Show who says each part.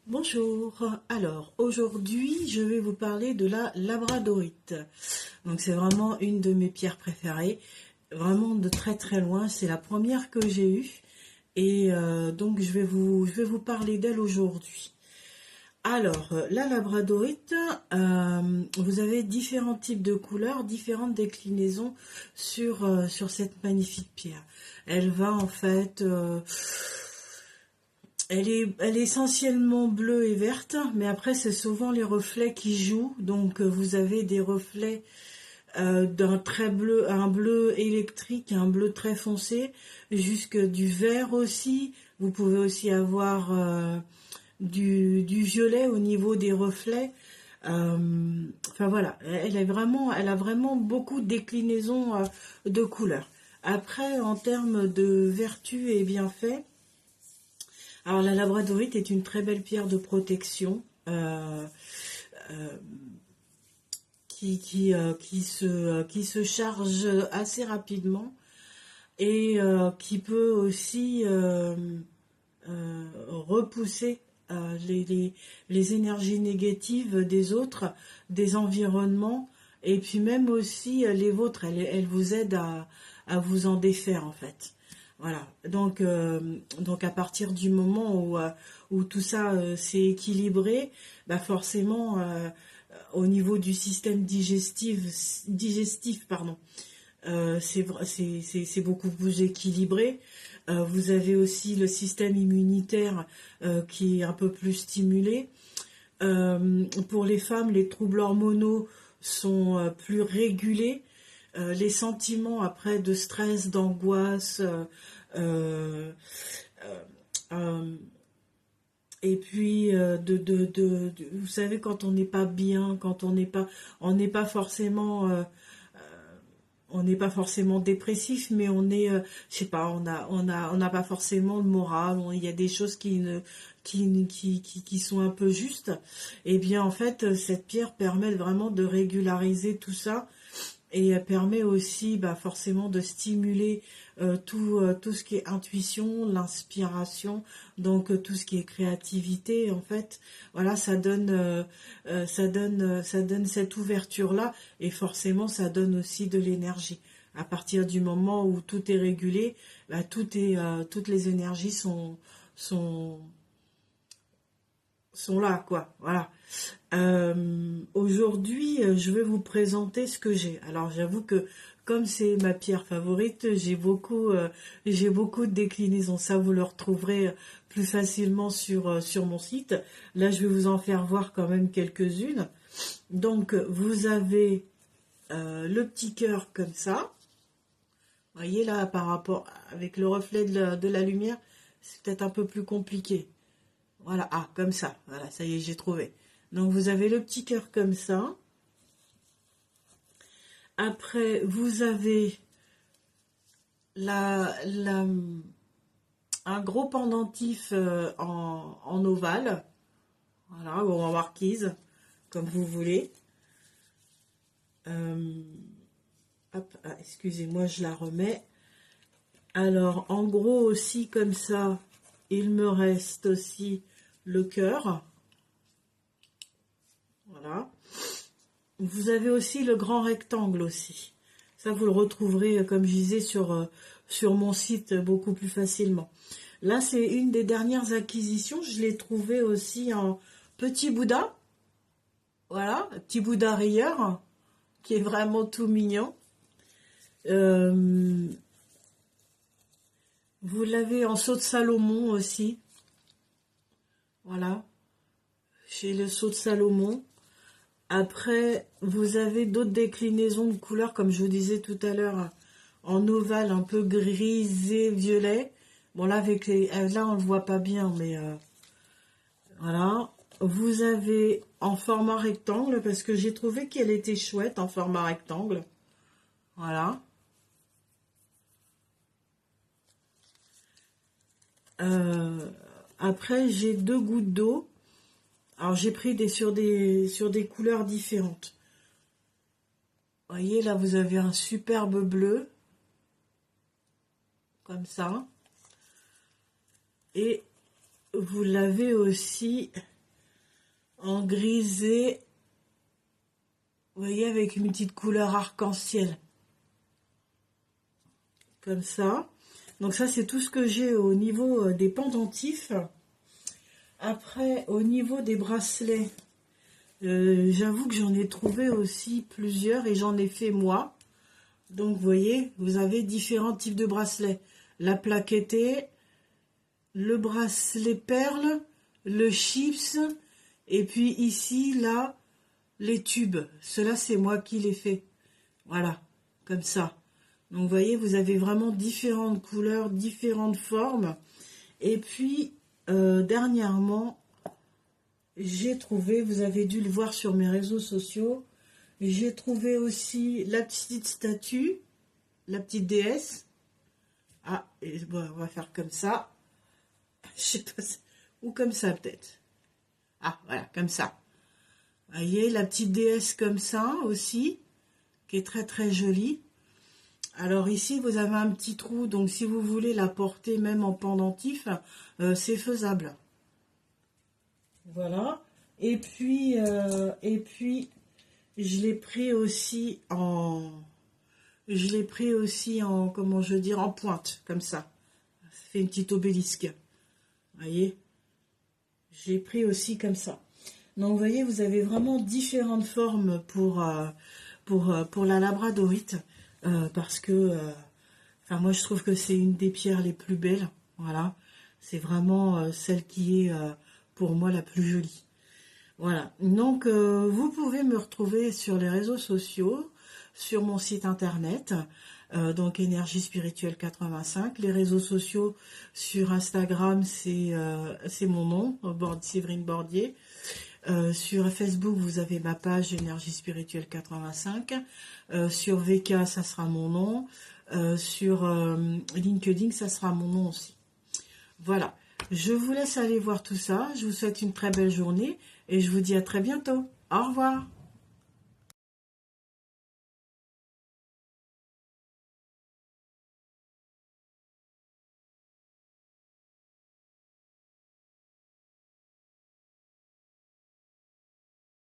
Speaker 1: Bonjour, alors aujourd'hui je vais vous parler de la labradorite. Donc c'est vraiment une de mes pierres préférées, vraiment de très très loin, c'est la première que j'ai eue et donc je vais vous parler d'elle aujourd'hui. Alors la labradorite, vous avez différents types de couleurs, différentes déclinaisons sur cette magnifique pierre. Elle va en fait... elle est essentiellement bleue et verte, mais après c'est souvent les reflets qui jouent. Donc vous avez des reflets d'un très bleu, un bleu électrique, un bleu très foncé, jusque du vert aussi. Vous pouvez aussi avoir du violet au niveau des reflets. Enfin voilà, elle a vraiment beaucoup de déclinaisons de couleurs. Après, en termes de vertus et bienfaits, alors la labradorite est une très belle pierre de protection euh, qui se charge assez rapidement et qui peut aussi repousser les énergies négatives des autres, des environnements, et puis même aussi les vôtres. Elle vous aide à vous en défaire en fait. Voilà, donc à partir du moment où tout ça s'est équilibré, bah forcément au niveau du système digestif pardon, c'est beaucoup plus équilibré. Vous avez aussi le système immunitaire qui est un peu plus stimulé. Pour les femmes, les troubles hormonaux sont plus régulés. Les sentiments après de stress, d'angoisse, euh, euh, et puis vous savez quand on n'est pas bien, quand on n'est pas forcément on n'est pas forcément dépressif, mais on est, je sais pas, on n'a pas forcément le moral. Il y a des choses qui sont un peu justes. Et bien, en fait, cette pierre permet vraiment de régulariser tout ça et elle permet aussi forcément de stimuler tout ce qui est intuition, l'inspiration, donc tout ce qui est créativité en fait. Voilà, ça donne cette ouverture-là et forcément ça donne aussi de l'énergie. À partir du moment où tout est régulé, toutes les énergies sont, sont là, quoi. Voilà. Aujourd'hui, je vais vous présenter ce que j'ai. Alors, j'avoue que comme c'est ma pierre favorite, j'ai beaucoup de déclinaisons. Ça, vous le retrouverez plus facilement sur mon site. Là, je vais vous en faire voir quand même quelques-unes. Donc, vous avez le petit cœur comme ça. Vous voyez là, par rapport avec le reflet de la lumière, c'est peut-être un peu plus compliqué. Voilà, ah, comme ça. Voilà, ça y est, j'ai trouvé. Donc, vous avez le petit cœur comme ça. Après, vous avez la, un gros pendentif en ovale, voilà, ou en marquise, comme vous voulez. Euh, Hop, ah, excusez-moi, je la remets. Alors, en gros aussi, comme ça, il me reste aussi le cœur. Voilà. Vous avez aussi le grand rectangle aussi. Ça, vous le retrouverez, comme je disais, sur mon site beaucoup plus facilement. Là, c'est une des dernières acquisitions. Je l'ai trouvé aussi en petit Bouddha. Voilà, petit Bouddha rayeur, qui est vraiment tout mignon. Euh, Vous l'avez en saut de Salomon aussi. Voilà, chez le saut de Salomon. Après, vous avez d'autres déclinaisons de couleurs, comme je vous disais tout à l'heure, en ovale un peu grisé, violet. Bon, là, là, on le voit pas bien, mais voilà. Vous avez en format rectangle, parce que j'ai trouvé qu'elle était chouette en format rectangle. Voilà. Euh, Après, j'ai deux gouttes d'eau. Alors, j'ai pris sur des couleurs différentes. Vous voyez, là, vous avez un superbe bleu, comme ça. Et vous l'avez aussi en grisé, vous voyez, avec une petite couleur arc-en-ciel. Comme ça. Donc ça, c'est tout ce que j'ai au niveau des pendentifs. Après, au niveau des bracelets, j'avoue que j'en ai trouvé aussi plusieurs et j'en ai fait moi. Donc, vous voyez, vous avez différents types de bracelets. La plaquettée, le bracelet perle, le chips, et puis ici, là, les tubes. Cela, c'est moi qui les fait. Voilà, comme ça. Donc, vous voyez, vous avez vraiment différentes couleurs, différentes formes. Et puis, dernièrement, j'ai trouvé, vous avez dû le voir sur mes réseaux sociaux, j'ai trouvé aussi la petite statue, la petite déesse. Ah, et bon, on va faire comme ça. Je sais pas, ou comme ça peut-être. Ah, voilà, comme ça. Vous voyez, la petite déesse comme ça aussi, qui est très très jolie. Alors ici, vous avez un petit trou, donc si vous voulez la porter même en pendentif, c'est faisable. Voilà. Et puis, je l'ai pris aussi comment je veux dire, en pointe, comme ça. Ça fait une petite obélisque. Vous voyez? J'ai pris aussi comme ça. Donc, vous voyez, vous avez vraiment différentes formes pour la labradorite. Parce que, enfin, moi, je trouve que c'est une des pierres les plus belles. Voilà. C'est vraiment celle qui est, pour moi, la plus jolie. Voilà, donc vous pouvez me retrouver sur les réseaux sociaux, sur mon site internet, donc Énergie Spirituelle 85. Les réseaux sociaux sur Instagram, c'est mon nom, Séverine Bordier. Sur Facebook, vous avez ma page Énergie Spirituelle 85. Sur VK, ça sera mon nom. Sur LinkedIn, ça sera mon nom aussi. Voilà, je vous laisse aller voir tout ça. Je vous souhaite une très belle journée et je vous dis à très bientôt. Au revoir.